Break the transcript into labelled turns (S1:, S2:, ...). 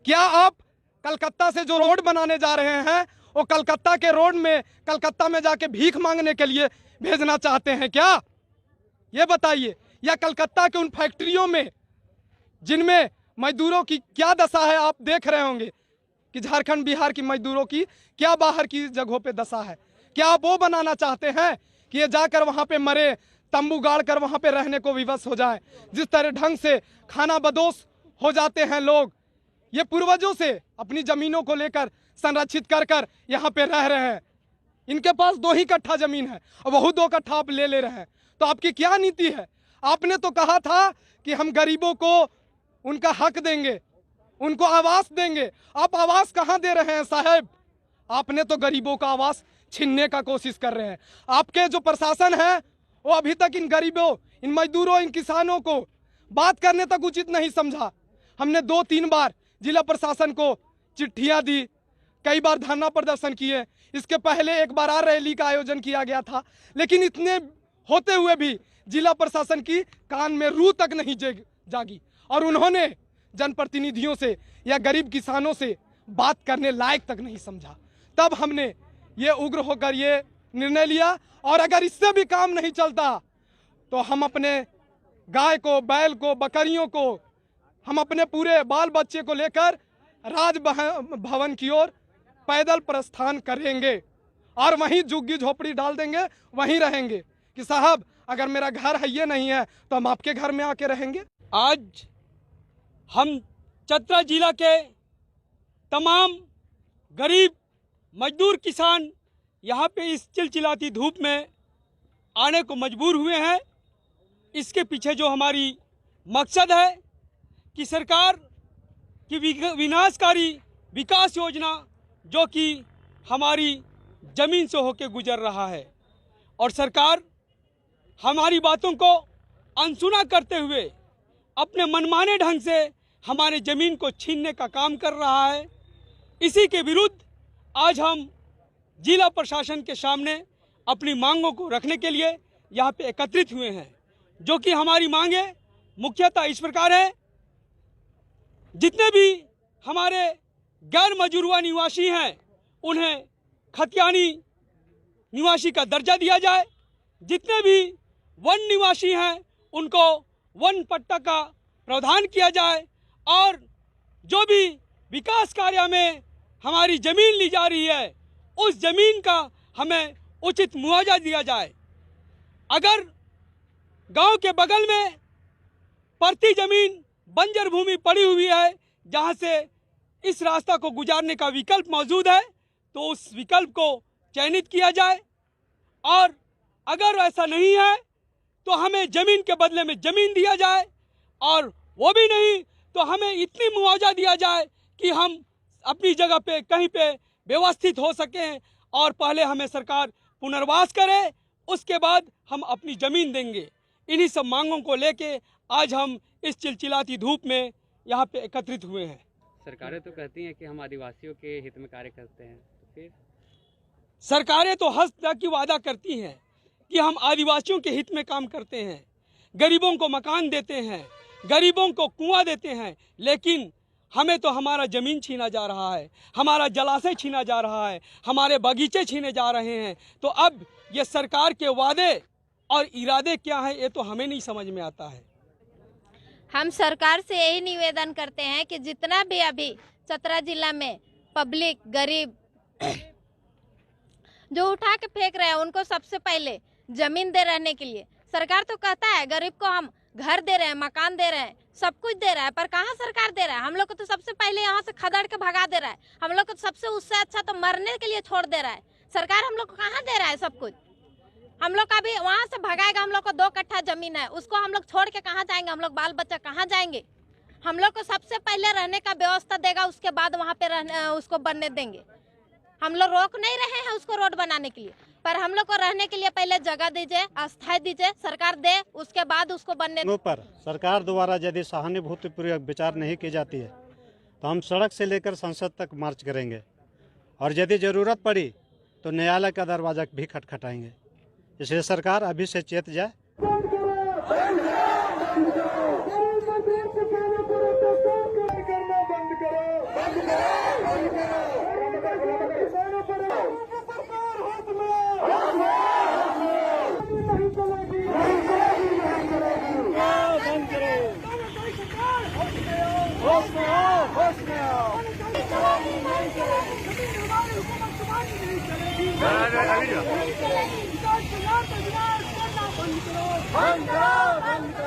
S1: क्या आप कलकत्ता से जो रोड बनाने जा रहे हैं वो कलकत्ता के रोड में कलकत्ता में जाके भीख मांगने के लिए भेजना चाहते हैं क्या? ये बताइए। या कलकत्ता के उन फैक्ट्रियों में जिनमें मजदूरों की क्या दशा है, आप देख रहे होंगे कि झारखंड बिहार की मजदूरों की क्या बाहर की जगहों पे दशा है। क्या आप वो बनाना चाहते हैं कि ये जाकर वहाँ पे मरे, तंबू गाड़ कर वहाँ पे रहने को विवश हो जाए? जिस तरह ढंग से खाना बदोश हो जाते हैं लोग, ये पूर्वजों से अपनी जमीनों को लेकर संरक्षित कर कर यहाँ पे रह रहे हैं। इनके पास 2 ही कट्ठा जमीन है और वही 2 कट्ठा आप ले रहे हैं। तो आपकी क्या नीति है? आपने तो कहा था कि हम गरीबों को उनका हक देंगे, उनको आवास देंगे। आप आवास कहाँ दे रहे हैं साहब? आपने तो गरीबों का आवास छीनने का कोशिश कर रहे हैं। आपके जो प्रशासन है वो अभी तक इन गरीबों, इन मजदूरों, इन किसानों को बात करने तक उचित नहीं समझा। हमने 2-3 बार जिला प्रशासन को चिट्ठियां दी, कई बार धरना प्रदर्शन किए। इसके पहले एक बार रैली का आयोजन किया गया था, लेकिन इतने होते हुए भी जिला प्रशासन की कान में रूह तक नहीं जागी और उन्होंने जनप्रतिनिधियों से या गरीब किसानों से बात करने लायक तक नहीं समझा। तब हमने ये उग्र होकर ये निर्णय लिया और अगर इससे भी काम नहीं चलता तो हम अपने गाय को, बैल को, बकरियों को, हम अपने पूरे बाल बच्चे को लेकर राज भवन की ओर पैदल प्रस्थान करेंगे और वहीं झुग्गी झोपड़ी डाल देंगे, वहीं रहेंगे कि साहब अगर मेरा घर है ये नहीं है तो हम आपके घर में आके रहेंगे।
S2: आज हम चतरा जिला के तमाम गरीब मजदूर किसान यहाँ पे इस चिलचिलाती धूप में आने को मजबूर हुए हैं। इसके पीछे जो हमारी मकसद है कि सरकार की विनाशकारी विकास योजना जो कि हमारी ज़मीन से होकर गुजर रहा है और सरकार हमारी बातों को अनसुना करते हुए अपने मनमाने ढंग से हमारे ज़मीन को छीनने का काम कर रहा है। इसी के विरुद्ध आज हम जिला प्रशासन के सामने अपनी मांगों को रखने के लिए यहाँ पे एकत्रित हुए हैं, जो कि हमारी मांगे मुख्यतः इस प्रकार है। जितने भी हमारे गैर मजूरवा निवासी हैं उन्हें खतियानी निवासी का दर्जा दिया जाए। जितने भी वन निवासी हैं उनको वन पट्टा का प्रावधान किया जाए और जो भी विकास कार्य में हमारी ज़मीन ली जा रही है उस ज़मीन का हमें उचित मुआवजा दिया जाए। अगर गांव के बगल में पड़ती ज़मीन बंजर भूमि पड़ी हुई है जहां से इस रास्ता को गुजारने का विकल्प मौजूद है तो उस विकल्प को चयनित किया जाए और अगर ऐसा नहीं है तो हमें ज़मीन के बदले में ज़मीन दिया जाए और वो भी नहीं तो हमें इतनी मुआवजा दिया जाए कि हम अपनी जगह पे कहीं पे व्यवस्थित हो सकें और पहले हमें सरकार पुनर्वास करे, उसके बाद हम अपनी ज़मीन देंगे। इन्हीं सब मांगों को लेके आज हम इस चिलचिलाती धूप में यहाँ पे एकत्रित हुए हैं।
S3: सरकारें तो कहती हैं कि हम आदिवासियों के हित में कार्य करते हैं, तो फिर
S2: सरकारें तो हस्त तक की वादा करती हैं कि हम आदिवासियों के हित में काम करते हैं, गरीबों को मकान देते हैं, गरीबों को कुआं देते हैं, लेकिन हमें तो हमारा ज़मीन छीना जा रहा है, हमारा जलाशय छीना जा रहा है, हमारे बगीचे छीने जा रहे हैं। तो अब ये सरकार के वादे और इरादे क्या हैं ये तो हमें नहीं समझ में आता है।
S4: हम सरकार से यही निवेदन करते हैं कि जितना भी अभी चतरा जिला में पब्लिक गरीब जो उठा के फेंक रहे हैं उनको सबसे पहले जमीन दे रहने के लिए। सरकार तो कहता है गरीब को हम घर दे रहे हैं, मकान दे रहे हैं, सब कुछ दे रहा है, पर कहाँ सरकार दे रहा है? हम लोग को तो सबसे पहले यहाँ से खदेड़ के भगा दे रहा है। हम लोग को सबसे उससे अच्छा तो मरने के लिए छोड़ दे रहा है। सरकार हम लोग को कहाँ दे रहा है सब कुछ? हम लोग का भी वहाँ से भगाएगा। हम लोग को 2 कट्ठा जमीन है, उसको हम लोग छोड़ के कहाँ जाएंगे? हम लोग बाल बच्चा कहाँ जाएंगे? हम लोग को सबसे पहले रहने का व्यवस्था देगा, उसके बाद वहाँ पे रहने उसको बनने देंगे। हम लोग रोक नहीं रहे हैं उसको रोड बनाने के लिए, पर हम लोग को रहने के लिए पहले जगह दीजिए, अस्थायी दीजिए, सरकार दे, उसके बाद उसको बनने
S5: पर सरकार द्वारा यदि सहानुभूतिपूर्वक विचार नहीं की जाती है तो हम सड़क से लेकर संसद तक मार्च करेंगे और यदि ज़रूरत पड़ी तो न्यायालय का दरवाजा भी खटखटाएंगे। इसलिए सरकार अभी से चेत जाए।
S6: करना बंद करो। बंद करो